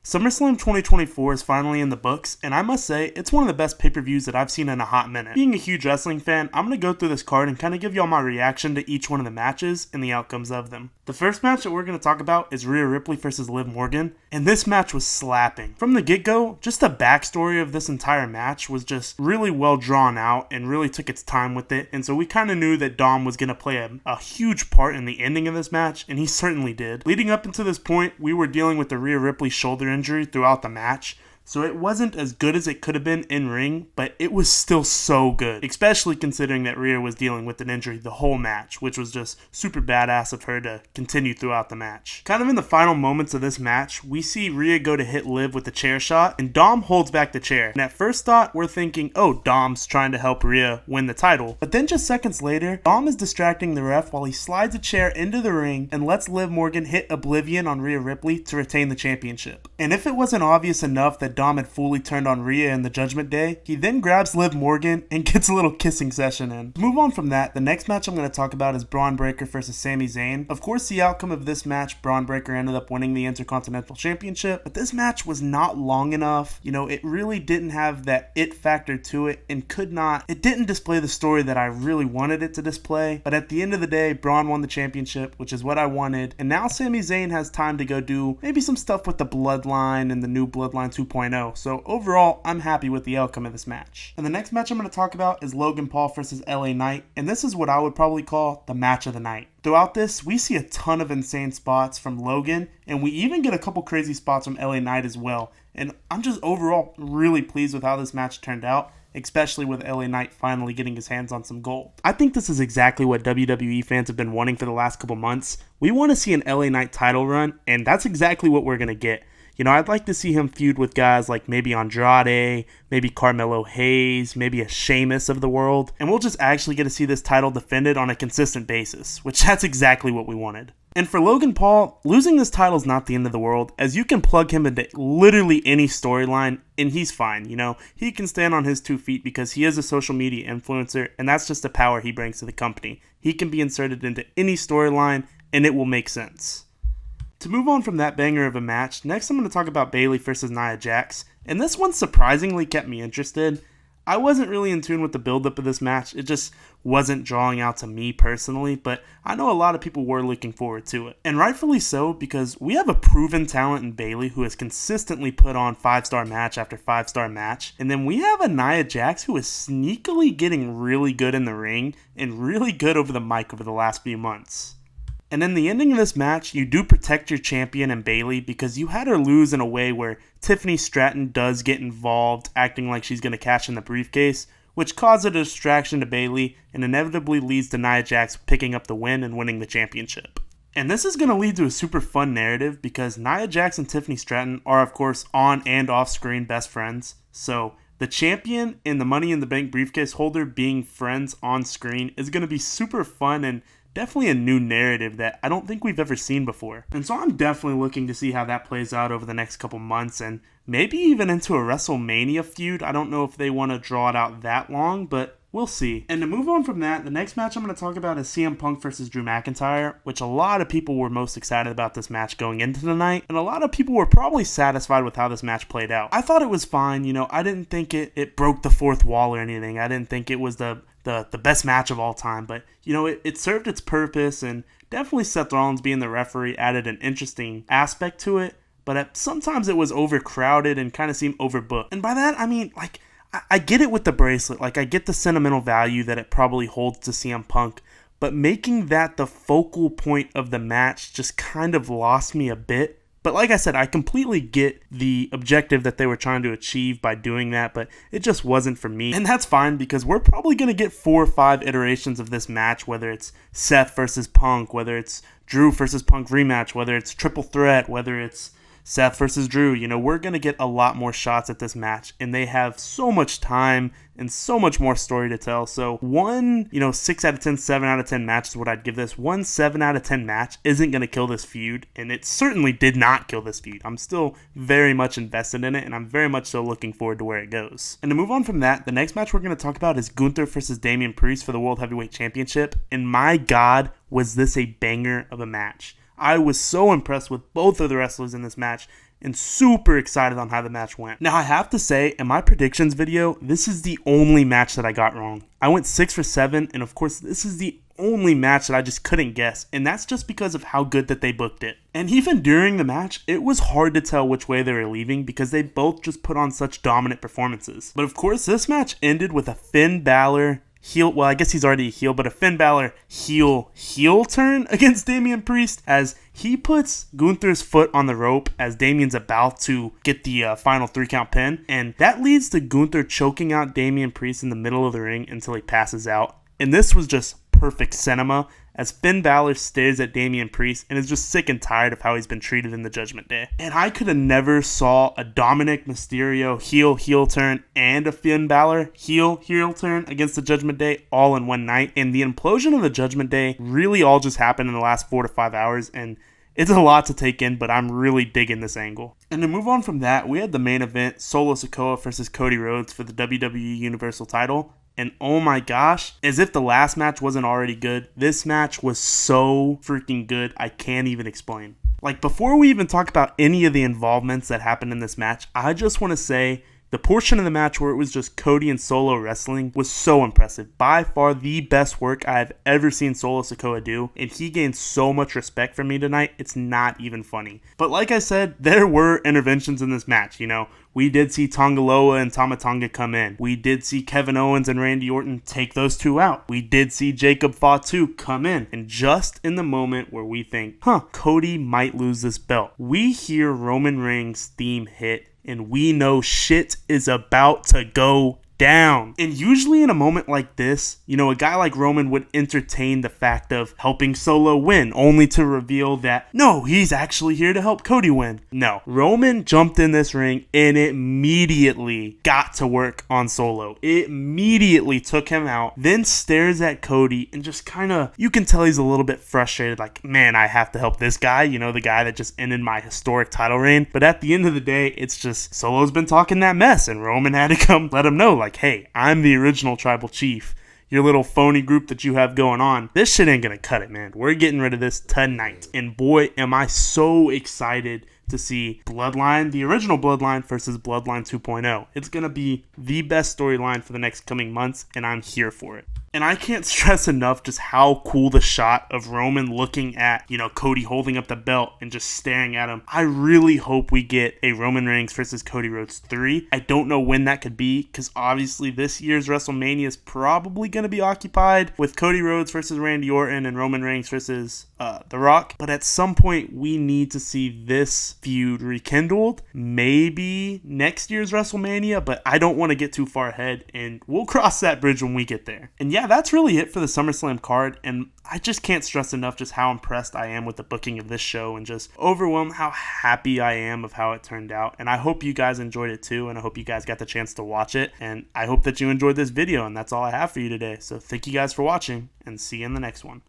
SummerSlam 2024 is finally in the books, and I must say, it's one of the best pay-per-views that I've seen in a hot minute. Being a huge wrestling fan, I'm going to go through this card and kind of give y'all my reaction to each one of the matches and the outcomes of them. The first match that we're going to talk about is Rhea Ripley versus Liv Morgan, and this match was slapping. From the get-go, just the backstory of this entire match was just really well drawn out and really took its time with it, and so we kind of knew that Dom was going to play a huge part in the ending of this match, and he certainly did. Leading up into this point, we were dealing with the Rhea Ripley shoulder injury throughout the match, so it wasn't as good as it could have been in ring, but it was still so good, especially considering that Rhea was dealing with an injury the whole match, which was just super badass of her to continue throughout the match. Kind of in the final moments of this match, we see Rhea go to hit Liv with the chair shot, and Dom holds back the chair. And at first thought, we're thinking, oh, Dom's trying to help Rhea win the title. But then just seconds later, Dom is distracting the ref while he slides a chair into the ring and lets Liv Morgan hit Oblivion on Rhea Ripley to retain the championship. And if it wasn't obvious enough that Dom had fully turned on Rhea in the Judgment Day, he then grabs Liv Morgan and gets a little kissing session in. To move on from that, the next match I'm going to talk about is Braun Breaker versus Sami Zayn. Of course, the outcome of this match, Braun Breaker ended up winning the Intercontinental Championship, but this match was not long enough. You know, it really didn't have that it factor to it and it didn't display the story that I really wanted it to display. But at the end of the day, Braun won the championship, which is what I wanted. And now Sami Zayn has time to go do maybe some stuff with the Bloodline and the new Bloodline 2.0. So overall, I'm happy with the outcome of this match. And the next match I'm going to talk about is Logan Paul versus LA Knight, and this is what I would probably call the match of the night. Throughout this, we see a ton of insane spots from Logan, and we even get a couple crazy spots from LA Knight as well. And I'm just overall really pleased with how this match turned out, especially with LA Knight finally getting his hands on some gold. I think this is exactly what WWE fans have been wanting for the last couple months. We want to see an LA Knight title run, and that's exactly what we're going to get. You know, I'd like to see him feud with guys like maybe Andrade, maybe Carmelo Hayes, maybe a Sheamus of the world, and we'll just actually get to see this title defended on a consistent basis, which that's exactly what we wanted. And for Logan Paul, losing this title is not the end of the world, as you can plug him into literally any storyline, and he's fine, you know? He can stand on his 2 feet because he is a social media influencer, and that's just the power he brings to the company. He can be inserted into any storyline, and it will make sense. To move on from that banger of a match, next I'm going to talk about Bayley versus Nia Jax, and this one surprisingly kept me interested. I wasn't really in tune with the build-up of this match, it just wasn't drawing out to me personally, but I know a lot of people were looking forward to it. And rightfully so, because we have a proven talent in Bayley who has consistently put on 5-star match after 5-star match, and then we have a Nia Jax who is sneakily getting really good in the ring and really good over the mic over the last few months. And in the ending of this match, you do protect your champion in Bayley because you had her lose in a way where Tiffany Stratton does get involved, acting like she's going to cash in the briefcase, which caused a distraction to Bayley and inevitably leads to Nia Jax picking up the win and winning the championship. And this is going to lead to a super fun narrative because Nia Jax and Tiffany Stratton are, of course, on and off screen best friends. So the champion and the Money in the Bank briefcase holder being friends on screen is going to be super fun and definitely a new narrative that I don't think we've ever seen before. And so I'm definitely looking to see how that plays out over the next couple months and maybe even into a WrestleMania feud. I don't know if they want to draw it out that long, but we'll see. And to move on from that, the next match I'm going to talk about is CM Punk versus Drew McIntyre, which a lot of people were most excited about this match going into the night, and a lot of people were probably satisfied with how this match played out. I thought it was fine, you know, I didn't think it broke the fourth wall or anything. I didn't think it was the best match of all time, but you know, it served its purpose, and definitely Seth Rollins being the referee added an interesting aspect to it, but sometimes it was overcrowded and kind of seemed overbooked. And by that, I mean, like, I get it with the bracelet, like I get the sentimental value that it probably holds to CM Punk, but making that the focal point of the match just kind of lost me a bit. But like I said, I completely get the objective that they were trying to achieve by doing that, but it just wasn't for me. And that's fine because we're probably going to get 4 or 5 iterations of this match, whether it's Seth versus Punk, whether it's Drew versus Punk rematch, whether it's triple threat, whether it's Seth versus Drew. You know, we're going to get a lot more shots at this match, and they have so much time and so much more story to tell. So one, 6 out of 10, 7 out of 10 match is what I'd give this. One 7 out of 10 match isn't going to kill this feud, and it certainly did not kill this feud. I'm still very much invested in it, and I'm very much so looking forward to where it goes. And to move on from that, the next match we're going to talk about is Gunther versus Damian Priest for the World Heavyweight Championship, and my God, was this a banger of a match. I was so impressed with both of the wrestlers in this match, and super excited on how the match went. Now I have to say, in my predictions video, this is the only match that I got wrong. I went 6 for 7, and of course this is the only match that I just couldn't guess, and that's just because of how good that they booked it. And even during the match, it was hard to tell which way they were leaving because they both just put on such dominant performances. But of course, this match ended with a Finn Balor heel, well, I guess he's already a heel, but a Finn Balor heel turn against Damian Priest as he puts Gunther's foot on the rope as Damian's about to get the final 3-count pin, and that leads to Gunther choking out Damian Priest in the middle of the ring until he passes out. And this was just perfect cinema as Finn Balor stares at Damian Priest and is just sick and tired of how he's been treated in the Judgment Day. And I could have never saw a Dominic Mysterio heel turn and a Finn Balor heel turn against the Judgment Day all in one night. And the implosion of the Judgment Day really all just happened in the last 4 to 5 hours, and it's a lot to take in, but I'm really digging this angle. And to move on from that, we had the main event, Solo Sikoa versus Cody Rhodes for the WWE Universal title. And oh my gosh, as if the last match wasn't already good, this match was so freaking good, I can't even explain. Like, before we even talk about any of the involvements that happened in this match, I just want to say the portion of the match where it was just Cody and Solo wrestling was so impressive. By far the best work I've ever seen Solo Sikoa do, and he gained so much respect from me tonight, it's not even funny. But like I said, there were interventions in this match, you know. We did see Tongaloa and Tama Tonga come in. We did see Kevin Owens and Randy Orton take those two out. We did see Jacob Fatu come in. And just in the moment where we think, Cody might lose this belt, we hear Roman Reigns' theme hit, and we know shit is about to go down. And usually in a moment like this, you know, a guy like Roman would entertain the fact of helping Solo win, only to reveal that, no, he's actually here to help Cody win. No, Roman jumped in this ring and immediately got to work on Solo. It immediately took him out, then stares at Cody and just kind of, you can tell he's a little bit frustrated, like, man, I have to help this guy, you know, the guy that just ended my historic title reign. But at the end of the day, it's just, Solo's been talking that mess, and Roman had to come let him know, like, hey, I'm the original tribal chief. Your little phony group that you have going on, this shit ain't gonna cut it, man. We're getting rid of this tonight. And boy, am I so excited to see Bloodline, the original Bloodline versus Bloodline 2.0. It's gonna be the best storyline for the next coming months, and I'm here for it. And I can't stress enough just how cool the shot of Roman looking at, you know, Cody holding up the belt and just staring at him. I really hope we get a Roman Reigns versus Cody Rhodes 3. I don't know when that could be, because obviously this year's WrestleMania is probably going to be occupied with Cody Rhodes versus Randy Orton and Roman Reigns versus The Rock. But at some point, we need to see this feud rekindled. Maybe next year's WrestleMania, but I don't want to get too far ahead, and we'll cross that bridge when we get there. And yeah, that's really it for the SummerSlam card, and I just can't stress enough just how impressed I am with the booking of this show and just overwhelmed how happy I am of how it turned out. And I hope you guys enjoyed it too, and I hope you guys got the chance to watch it, and I hope that you enjoyed this video, and that's all I have for you today. So thank you guys for watching, and see you in the next one.